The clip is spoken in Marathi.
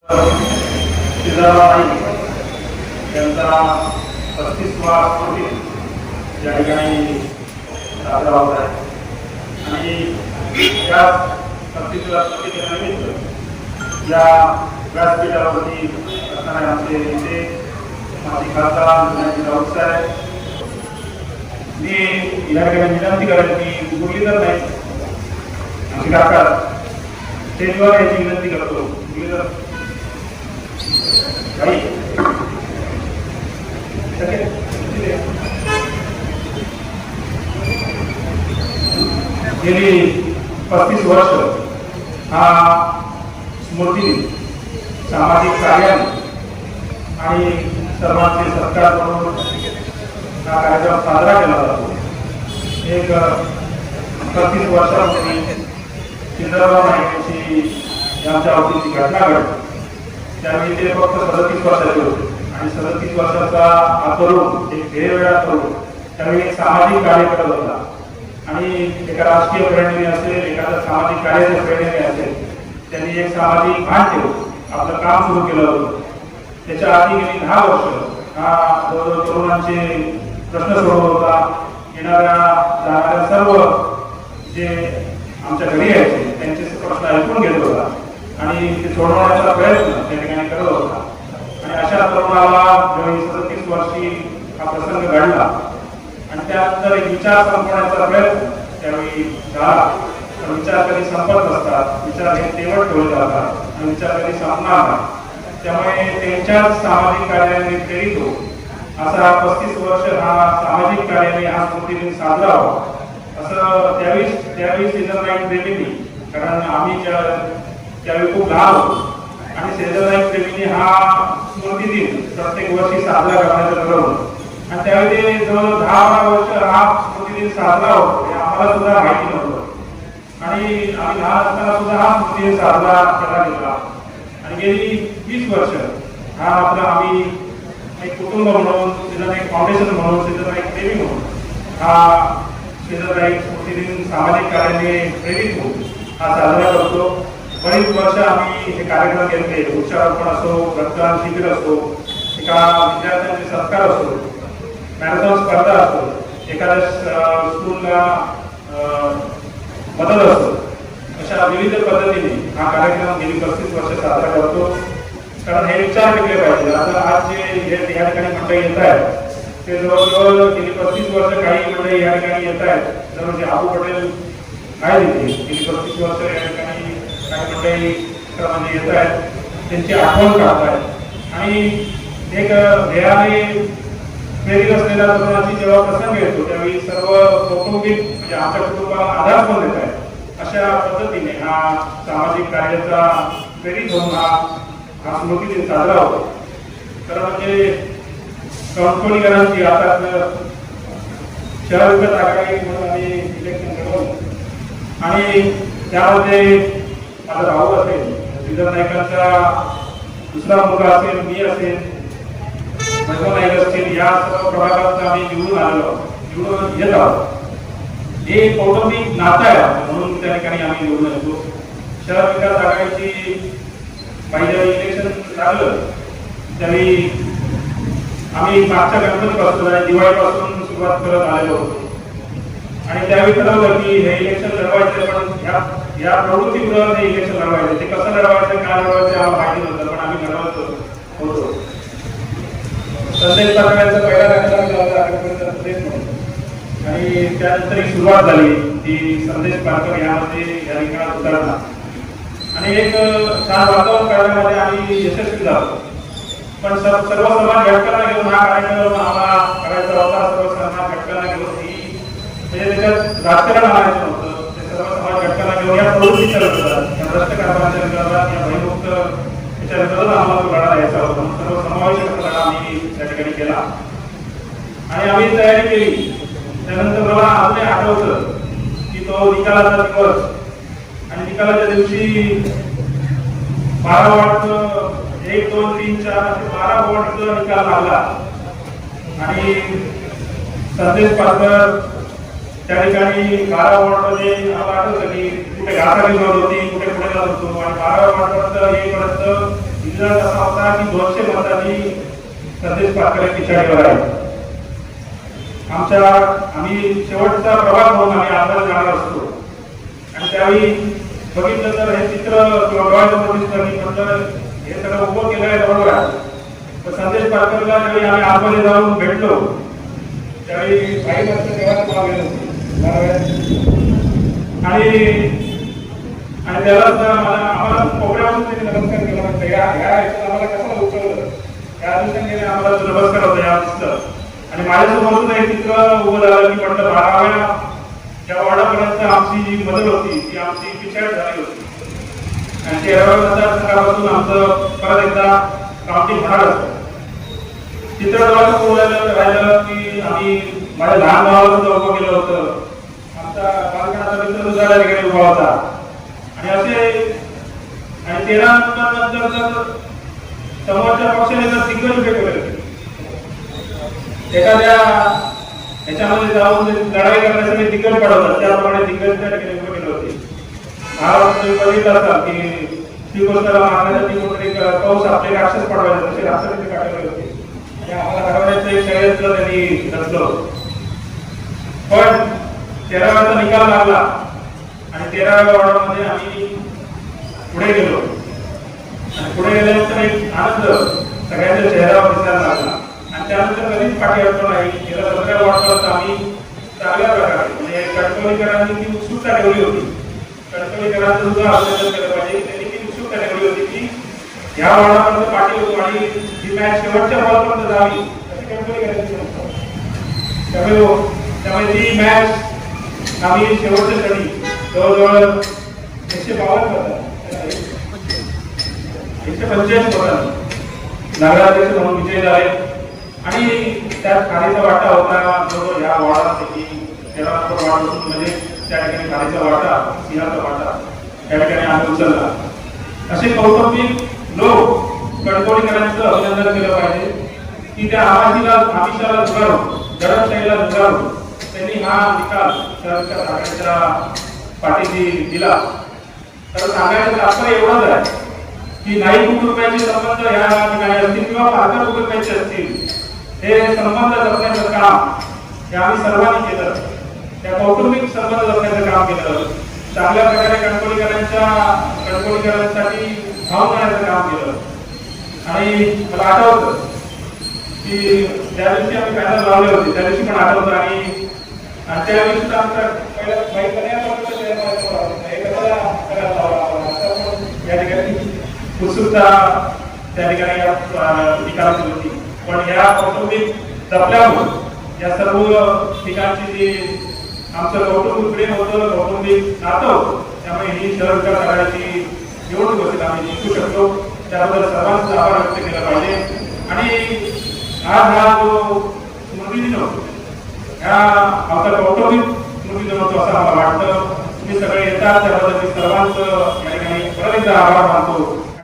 त्यांचा 35वा स्मृती या ठिकाणी साजरा होत आहे आणि या 35व्या स्मृतीनिमित्त या व्यासपीठावरती असणारे आमचे नेते माजी खासदार राऊत साहेब, मी या ठिकाणी विनंती करेन की मुरलीधर नाही आमचे काका स्टेजवर याची विनंती करतो. मुरलीधर गेली 35 वर्ष हा स्मृती सामाजिक कार्य आणि सर्वांचे सत्कार करून हा कार्यक्रम साजरा केला जातो. एक 35 वर्षापूर्वी सिद्धराम नाईकांची यांच्या अवतीची घटना घडली. त्यावेळी ते फक्त 37 वर्षाचे होते आणि 37 वर्षाचा हा तरुण एक वेगवेगळा तरुण त्यावेळी एक सामाजिक कार्य करत होता आणि एका राजकीय प्रेरणेने असेल, एखाद्या सामाजिक कार्याच्या प्रेरणेने असेल, त्यांनी एक सामाजिक भान ठेवून आपलं काम सुरू केलं होतं. त्याच्या आधी गेली 10 वर्ष हा तरुणांचे प्रश्न सोडवत होता. येणाऱ्या जाणाऱ्या सर्व जे आमच्या घरी यायचे त्यांचे प्रश्न ऐकून घेत होता आणि ते सोडवण्याचा प्रयत्न त्या ठिकाणी करत होता. आणि अशा तरुणाला ज्यावेळी 37 वर्षी हा प्रसंग घडला आणि त्यानंतर एक विचार संपवण्याचा प्रयत्न त्यावेळी झाला. तर विचार कधी संपत नसतात, विचार हे तेवढ ठेवले जातात आणि विचार कधी संपणार नाही. त्यामुळे त्यांच्याच सामाजिक कार्याने प्रेरित हो असा 35 वर्ष हा सामाजिक कार्याने हा स्मृतिदिन साजरा व्हावा असं त्यावेळी सिद्धराम नाईक प्रेमींनी, कारण आम्ही त्यावेळी खूप लहान होतो आणि सिद्धराम नाईक प्रेमींनी हा स्मृतिदिन प्रत्येक वर्षी साजरा करण्याचं ठरवलं आणि त्यावेळी ते जवळ 10-12 वर्ष हा स्मृतिदिन साजरा होतो हे आम्हाला सुद्धा माहिती नव्हतं आणि आम्ही लहान असताना सुद्धा हा स्मृतिदिन साजरा केला गेला. आणि गेली 20 वर्ष हा आपला आम्ही एक कुटुंब म्हणून, सिद्धराम नाईक फाउंडेशन म्हणून, सिद्धराम नाईक प्रेमी म्हणून हा सिद्धराम नाईक स्मृतिदिन सामाजिक कार्याने प्रेरित होऊन हा साजरा करतो. बरीच वर्ष आम्ही हे कार्यक्रम घेतले. वृक्षारोपण असो, रक्तदान शिबिर असो, एका विद्यार्थ्यांचे सत्कार असो, मॅरेथॉन स्पर्धा असो, एखाद्या स्कूलला मदत असो, अशा विविध पद्धतीने हा कार्यक्रम गेली 35 वर्ष साजरा करतो. कारण हे विचार केले पाहिजे. आता आज जे या ठिकाणी मंडळी येत आहेत ते जवळजवळ गेली 35 वर्ष काही मंडळी या ठिकाणी येत आहेत. जवळ आबू पटेल आहे तिथे गेली 35 वर्ष या ठिकाणी काही मंडळी क्रमाने येत आहेत, त्यांची आठवण काढत आहेत आणि एक ध्येयाने प्रेरित असलेल्या तरुणाची जेव्हा प्रसंग येतो त्यावेळी सर्व कौटुंबिक म्हणजे आमच्या कुटुंबाला आधार पण देत आहेत. अशा पद्धतीने हा सामाजिक कार्याचा प्रेरित होऊन हा स्मृतिदिन साजरा होतो. तर म्हणजे कणकोलीकरांची आता शहर विकास आघाडी म्हणून आम्ही इलेक्शन लढवलं आणि त्यामध्ये माझा भाऊ असेल, सिद्धराम नाईकांचा दुसरा मुलगा असेल, मी असेल, वैभव नाईक असतील, या सर्व प्रभागात आम्ही निवडून येत आहोत. हे कौटुंबिक नातं आहे म्हणून त्या ठिकाणी आम्ही निवडून येतो. शहर विकास आघाडीची पहिल्या इलेक्शन झालं त्यावेळी आम्ही मागच्या गणपतीपासून आणि दिवाळीपासून सुरुवात करत आलेलो होतो आणि त्यावेळी ठरवलं की हे इलेक्शन लढवायचं, पण या प्रवृत्तीमुळे हे इलेक्शन लढवायचं. ते कसं लढवायचं, काय लढवायचं आम्हाला माहिती नव्हतं, पण आम्ही लढवत होतो. संदेश पाठवण्याचा पहिला कार्यक्रम आणि त्यानंतर एक सुरुवात झाली ती संदेश पाठवण यामध्ये या ठिकाणी उतरला आणि एक छान वातावरण करण्यामध्ये आम्ही यशस्वी झालो. पण सर्व समाज घटकांना घेऊन हा कार्यक्रम आम्हाला करायचा होता. सर्व समाज घटकांना घेऊन म्हणजे त्याच्यात राजकारण आणायचं नव्हतं. ते सर्व समाज घटकांना घेऊन या प्रवृत्तीच्या विरोधात, या भ्रष्ट कारभाराच्या विरोधात, या भयमुक्त याच्या विरोधात आम्हाला तो लढा द्यायचा होता. सर्व समावेशक लढा आम्ही त्या ठिकाणी केला आणि आम्ही तयारी केली. त्यानंतर मला अजूनही आठवतं की तो निकालाचा दिवस आणि निकालाच्या दिवशी 12 वॉर्ड 1, 2, 3, 4 असे 12 वॉर्डचा निकाल लागला आणि संदेश पाटकर त्या ठिकाणी 12 वॉर्डमध्ये आम्हाला आठवतं की कुठे घासाची जोड होती, कुठे पुढे जात होतो आणि 12 वॉर्डपर्यंत येईपर्यंत रिझल्ट असा होता की 200 मतांनी संदेश पाटकर पिछाडीवर आहे. आम्ही शेवटचा प्रभाग म्हणून आम्ही आंदोलन जाणार असतो आणि त्यावेळी बघितलं तर हे चित्र म्हटलं हे सगळं उभं केलं आहे बरोबर आहे. पण संदेश पाटकरला ज्यावेळी आम्ही आतमध्ये जाऊन भेटलो त्यावेळी काही वर्ष देवाचं नाव गेलं आणि त्याला आम्हाला कोपऱ्यापासून त्यांनी नमस्कार केला. म्हटलं आम्हाला कसं उचललं या अनुषंगाने आम्हाला नमस्कार होता या दिसलं. आणि माझ्यासमोर एक चित्र उभं झालं की म्हटलं 12व्या त्या वॉर्डापर्यंत आमची जी मदत होती ती आमची पिछाड झाली होती आणि 13व्या मतदारसंघापासून आमचं परत एकदा काउंटिंग होणार असतं. चित्र राहिलं की आम्ही माझ्या लहान भावाला सुद्धा उभं केलं होतं. आमचा बालपणाचा मित्र सुद्धा वगैरे उभा होता आणि असे आणि 13 नंतर समोरच्या पक्षाने जर दिग्गज उभे केले एखाद्या याच्यामध्ये जाऊन लढाई करण्यासाठी दिग्गज पडवतात त्याप्रमाणे दिग्गज त्या ठिकाणी उभे केले होते. महाराष्ट्र बघितलं असतात की श्रीकृष्णाला मारण्यासाठी कोणतरी पाऊस आपले राक्षस पडवायचे तसे राक्षस काढले होते आणि आम्हाला घडवण्याचं एक षडयंत्र त्यांनी रचलं. पण 13व्याचा निकाल लागला आणि 13व्या वॉर्डामध्ये आम्ही पुढे गेलो आणि पुढे गेल्यानंतर एक आनंद सगळ्यांच्या चेहऱ्यावर दिसायला लागला आणि त्यानंतर कधीच पाठी हटलो नाही. गेल्या 15 वॉर्डात आम्ही चांगल्या प्रकारे म्हणजे कणकवलीकरांनी ती उत्सुकता ठेवली होती. कणकवलीकरांचं सुद्धा अभिनंदन केलं पाहिजे. त्यांनी ती उत्सुकता ठेवली होती की ह्या वॉर्डापर्यंत पाठी होतो आणि ही मॅच शेवटच्या बॉलपर्यंत जावी अशी कणकवलीकरांची त्यामुळे ती मॅच आम्ही शेवटच्या क्षणी जवळजवळ 152 145 मतांनी नगराध्यक्ष म्हणून विजय झाले आणि त्यात खारीचा वाटा होता जो या वॉर्डापैकी 13 नंबर वॉर्ड म्हणजे त्या ठिकाणी खारीचा वाटा सिंहाचा वाटा त्या ठिकाणी आम्ही उचलला. असे कौटुंबिक लोक कणकवलीकरांचं अभिनंदन केलं पाहिजे की त्या आमिषाला झुगारून दडपशाहीला झुगारून त्यांनी हा निकाल शहराच्या ठाकरेच्या पाठीशी दिला. तर सांगायचं तात्पर्य एवढंच आहे की नाही कुटुंबाचे संबंध या ठिकाणी असतील किंवा पालक कुटुंबाचे असतील हे संबंध जपण्याचं काम हे आम्ही सर्वांनी केलं. त्या कौटुंबिक संबंध जपण्याचं काम केलं. चांगल्या प्रकारे कणकवलीकरांसाठी भाव करण्याचं काम केलं. आणि मला आठवतं की ज्या दिवशी आम्ही पॅनल लावले होते त्या दिवशी पण आठवतं आणि त्या दिवशी आमचा या ठिकाणी उत्सुकता त्या ठिकाणी निकालाची होती. पण या कौटुंबिक जपल्यामुळे या सर्व ठिकाणची जी आमचं कौटुंबिक प्रेम होतं कौटुंबिक नातं होतं त्यामुळे ही शहर विकास आघाडीची निवडणूक होती आम्ही जिंकू शकतो. त्याबद्दल सर्वांचा आभार व्यक्त केला पाहिजे. आणि आज हा जो स्मृतिदिन होतो ह्या आमचा कौटुंबिक स्मृतिदिन होतो असं आम्हाला वाटतं. तुम्ही सगळे येतात त्याबद्दल मी सर्वांचं या ठिकाणी परत एकदा आभार मानतो.